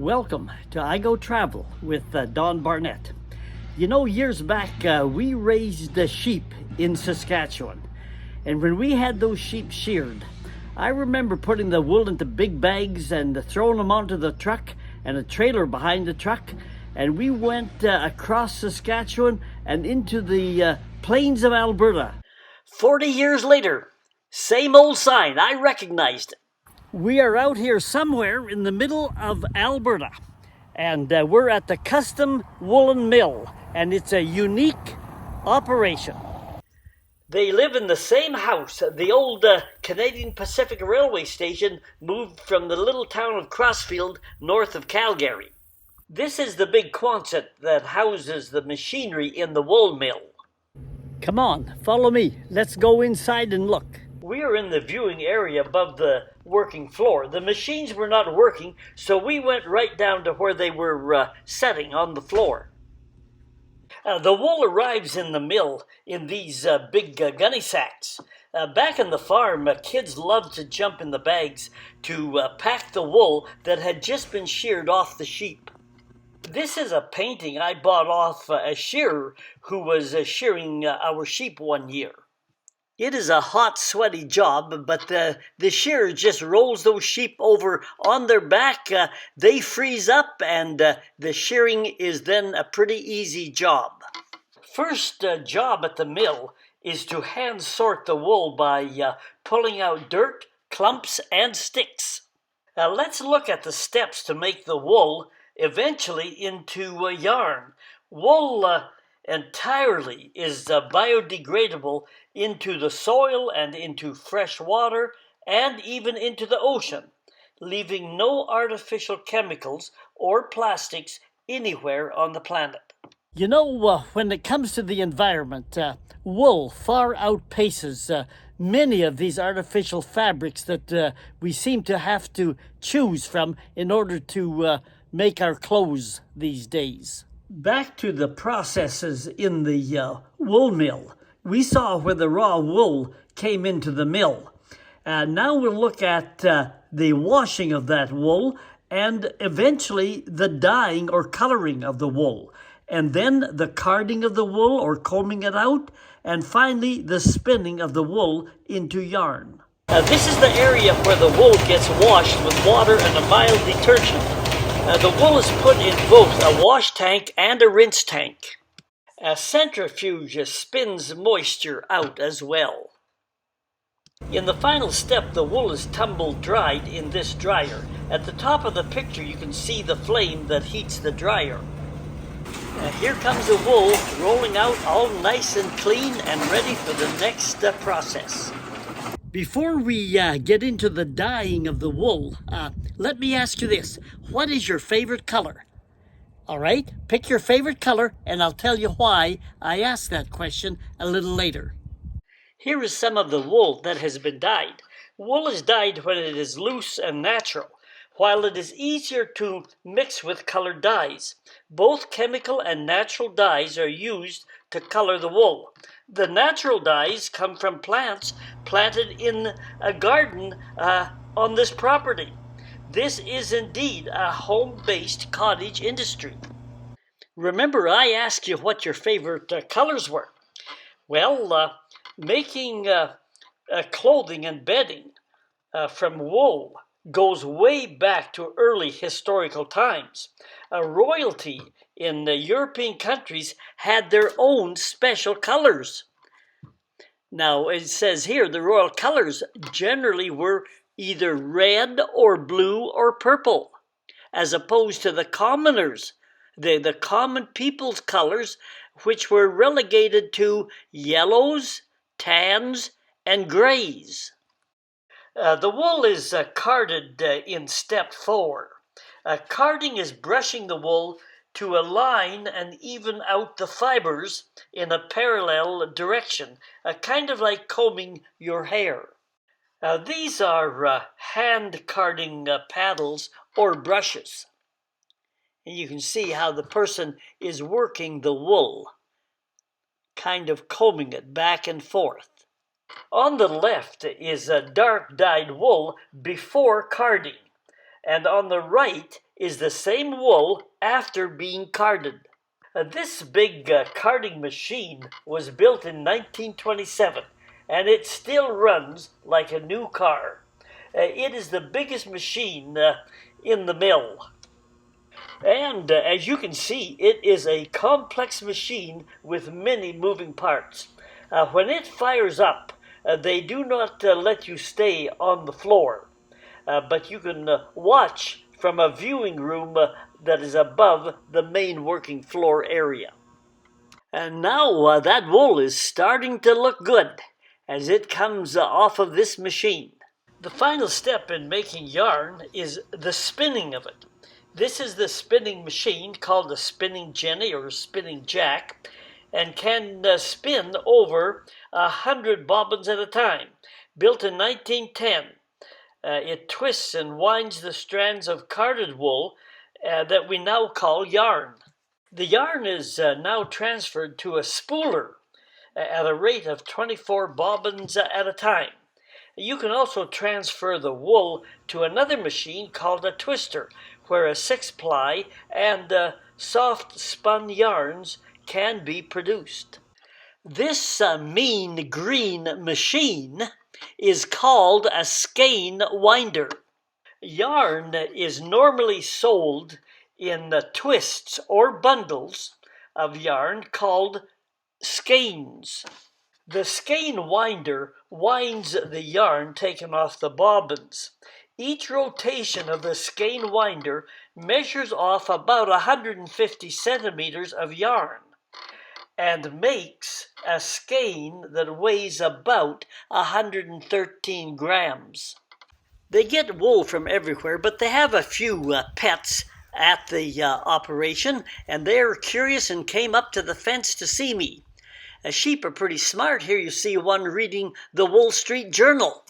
Welcome to I Go Travel with Don Barnett. You know, years back we raised sheep in Saskatchewan, and when we had those sheep sheared, I remember putting the wool into big bags and throwing them onto the truck and a trailer behind the truck, and we went across Saskatchewan and into the plains of Alberta. 40 years later, same old sign, I recognized it. We are out here somewhere in the middle of Alberta, and we're at the Custom Woollen Mill, and it's a unique operation. They live in the same house. The old Canadian Pacific Railway station moved from the little town of Crossfield north of Calgary. This is the big Quonset that houses the machinery in the wool mill. Come on, follow me. Let's go inside and look. We are in the viewing area above the working floor. The machines were not working, so we went right down to where they were setting on the floor. The wool arrives in the mill in these big gunny sacks. Back in the farm, kids loved to jump in the bags to pack the wool that had just been sheared off the sheep. This is a painting I bought off a shearer who was shearing our sheep one year. It is a hot, sweaty job, but the shearer just rolls those sheep over on their back. They freeze up, and the shearing is then a pretty easy job. First job at the mill is to hand sort the wool by pulling out dirt, clumps, and sticks. Let's look at the steps to make the wool eventually into yarn. Wool entirely is biodegradable into the soil and into fresh water and even into the ocean, leaving no artificial chemicals or plastics anywhere on the planet. You know, when it comes to the environment, wool far outpaces many of these artificial fabrics that we seem to have to choose from in order to make our clothes these days. Back to the processes in the wool mill. We saw where the raw wool came into the mill. Now we'll look at the washing of that wool and eventually the dyeing or coloring of the wool. And then the carding of the wool or combing it out. And finally the spinning of the wool into yarn. This is the area where the wool gets washed with water and a mild detergent. The wool is put in both a wash tank and a rinse tank. A centrifuge spins moisture out as well. In the final step, the wool is tumble dried in this dryer. At the top of the picture, you can see the flame that heats the dryer. Here comes the wool rolling out all nice and clean and ready for the next process. Before we get into the dyeing of the wool, let me ask you this. What is your favorite color? All right, pick your favorite color, and I'll tell you why I asked that question a little later. Here is some of the wool that has been dyed. Wool is dyed when it is loose and natural, while it is easier to mix with colored dyes. Both chemical and natural dyes are used to color the wool. The natural dyes come from plants planted in a garden on this property. This is indeed a home-based cottage industry. Remember, I asked you what your favorite colors were. Well, making clothing and bedding from wool goes way back to early historical times. Royalty in the European countries had their own special colors. Now, it says here the royal colors generally were either red or blue or purple, as opposed to the commoners, the common people's colors, which were relegated to yellows, tans, and grays. The wool is carded in step 4. Carding is brushing the wool to align and even out the fibers in a parallel direction, kind of like combing your hair. These are hand carding paddles or brushes. And you can see how the person is working the wool, kind of combing it back and forth. On the left is a dark dyed wool before carding, and on the right is the same wool after being carded. This big carding machine was built in 1927, and it still runs like a new car. It is the biggest machine in the mill. And as you can see, it is a complex machine with many moving parts. When it fires up, they do not let you stay on the floor, but you can watch from a viewing room that is above the main working floor area. And now that wool is starting to look good as it comes off of this machine. The final step in making yarn is the spinning of it. This is the spinning machine called a spinning jenny or spinning jack, and can spin over 100 bobbins at a time. Built in 1910, it twists and winds the strands of carded wool that we now call yarn. The yarn is now transferred to a spooler at a rate of 24 bobbins at a time. You can also transfer the wool to another machine called a twister, where a 6-ply and soft spun yarns can be produced. This mean green machine is called a skein winder. Yarn is normally sold in twists or bundles of yarn called skeins. The skein winder winds the yarn taken off the bobbins. Each rotation of the skein winder measures off about 150 centimeters of yarn and makes a skein that weighs about 113 grams. They get wool from everywhere, but they have a few pets at the operation, and they're curious and came up to the fence to see me. Sheep are pretty smart. Here you see one reading the Wall Street Journal.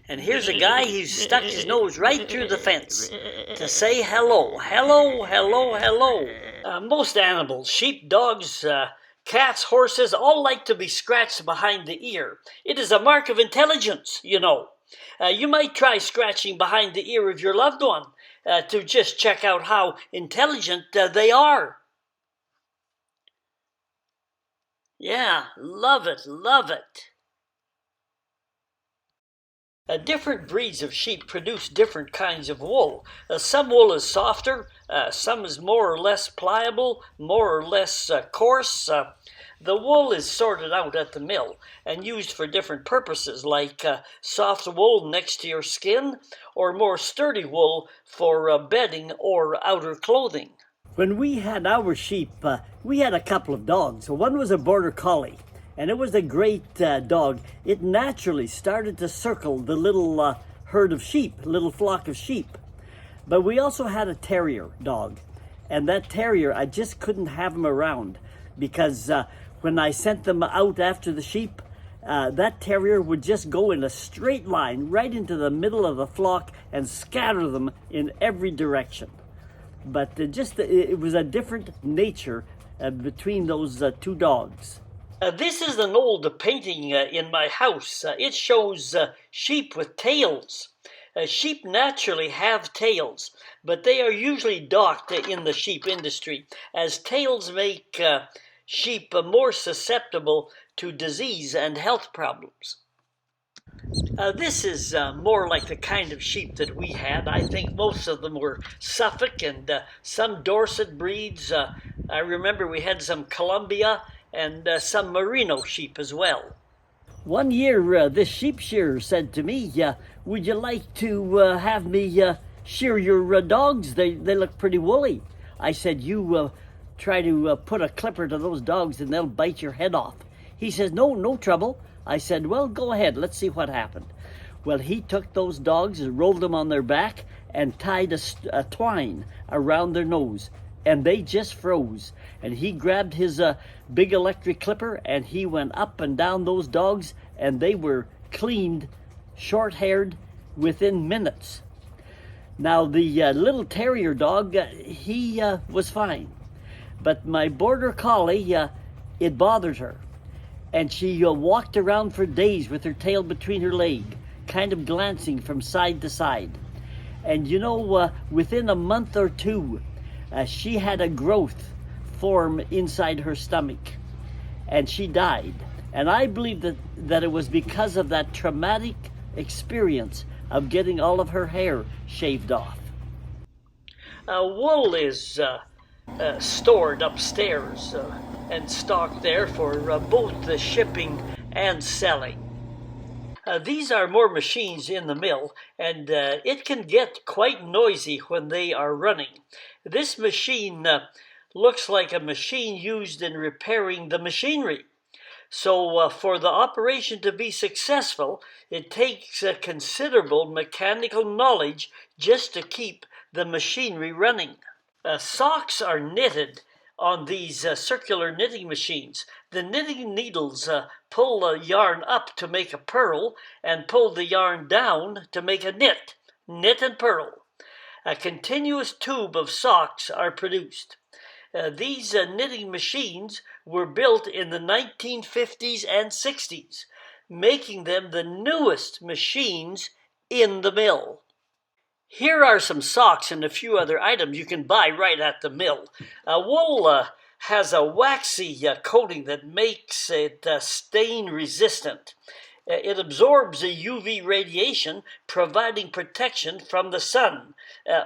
And here's a guy who's stuck his nose right through the fence to say hello. Hello, hello, hello. Most animals, sheep, dogs, cats, horses, all like to be scratched behind the ear. It is a mark of intelligence, you know. You might try scratching behind the ear of your loved one to just check out how intelligent they are. Yeah, love it, love it. Different breeds of sheep produce different kinds of wool. Some wool is softer, some is more or less pliable, more or less coarse. The wool is sorted out at the mill and used for different purposes, like soft wool next to your skin, or more sturdy wool for bedding or outer clothing. When we had our sheep, we had a couple of dogs. One was a border collie, and it was a great dog. It naturally started to circle the little herd of sheep, little flock of sheep. But we also had a terrier dog, and that terrier, I just couldn't have him around because when I sent them out after the sheep, that terrier would just go in a straight line right into the middle of the flock and scatter them in every direction. But it was a different nature between those two dogs. This is an old painting in my house. It shows sheep with tails. Sheep naturally have tails, but they are usually docked in the sheep industry, as tails make sheep more susceptible to disease and health problems. This is more like the kind of sheep that we had. I think most of them were Suffolk and some Dorset breeds. I remember we had some Columbia and some Merino sheep as well. One year, this sheep shearer said to me, would you like to have me shear your dogs? They look pretty woolly. I said, you try to put a clipper to those dogs and they'll bite your head off. He says, no trouble. I said, well, go ahead. Let's see what happened. Well, he took those dogs and rolled them on their back and tied a twine around their nose, and they just froze. And he grabbed his big electric clipper and he went up and down those dogs, and they were cleaned, short-haired, within minutes. Now, the little terrier dog, he was fine. But my border collie, it bothered her. And she walked around for days with her tail between her legs, kind of glancing from side to side. And within a month or two, she had a growth form inside her stomach, and she died. And I believe that it was because of that traumatic experience of getting all of her hair shaved off. Wool is stored upstairs and stocked there for both the shipping and selling. These are more machines in the mill, and it can get quite noisy when they are running. This machine looks like a machine used in repairing the machinery. So for the operation to be successful, it takes considerable mechanical knowledge just to keep the machinery running. Socks are knitted on these circular knitting machines. The knitting needles pull the yarn up to make a purl and pull the yarn down to make a knit. Knit and purl. A continuous tube of socks are produced. These knitting machines were built in the 1950s and 60s, making them the newest machines in the mill. Here are some socks and a few other items you can buy right at the mill. Wool has a waxy coating that makes it stain resistant. It absorbs UV radiation, providing protection from the sun,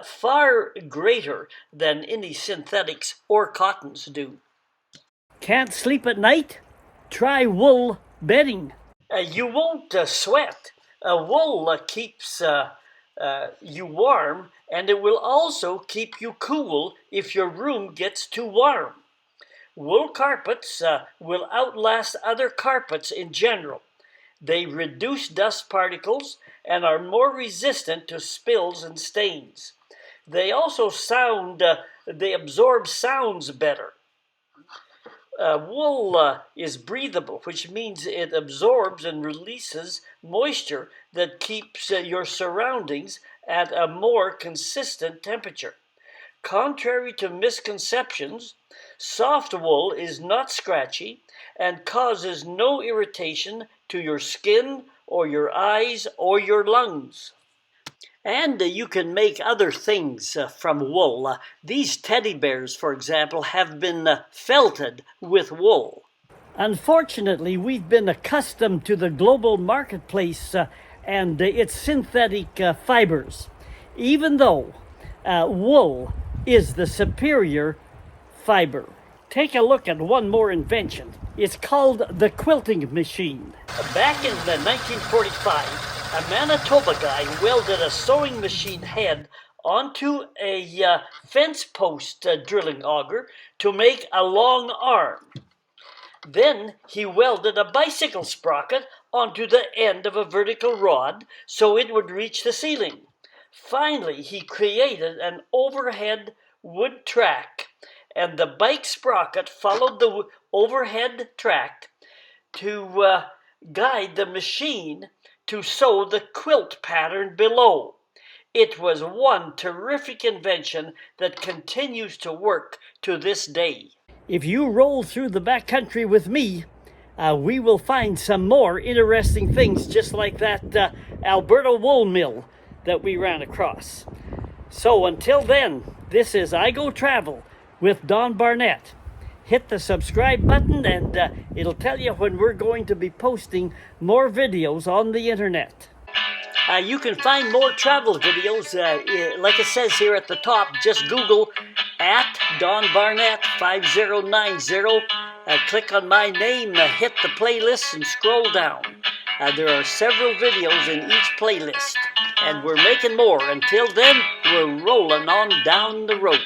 far greater than any synthetics or cottons do. Can't sleep at night? Try wool bedding. You won't sweat. Wool keeps you warm, and it will also keep you cool if your room gets too warm. Wool carpets will outlast other carpets in general. They reduce dust particles and are more resistant to spills and stains. They also they absorb sounds better. Wool is breathable, which means it absorbs and releases moisture that keeps your surroundings at a more consistent temperature. Contrary to misconceptions, soft wool is not scratchy and causes no irritation to your skin or your eyes or your lungs. And you can make other things from wool. These teddy bears, for example, have been felted with wool. Unfortunately, we've been accustomed to the global marketplace and its synthetic fibers, even though wool is the superior fiber. Take a look at one more invention. It's called the quilting machine. Back in 1945, a Manitoba guy welded a sewing machine head onto a fence post drilling auger to make a long arm. Then he welded a bicycle sprocket onto the end of a vertical rod so it would reach the ceiling. Finally, he created an overhead wood track, and the bike sprocket followed the overhead track to guide the machine to sew the quilt pattern below. It was one terrific invention that continues to work to this day. If you roll through the backcountry with me, we will find some more interesting things just like that Alberta wool mill that we ran across. So until then, this is I Go Travel with Don Barnett. Hit the subscribe button and it'll tell you when we're going to be posting more videos on the internet. You can find more travel videos, like it says here at the top. Just Google at Don Barnett 5090. Click on my name, hit the playlist and scroll down. There are several videos in each playlist, and we're making more. Until then, we're rolling on down the road.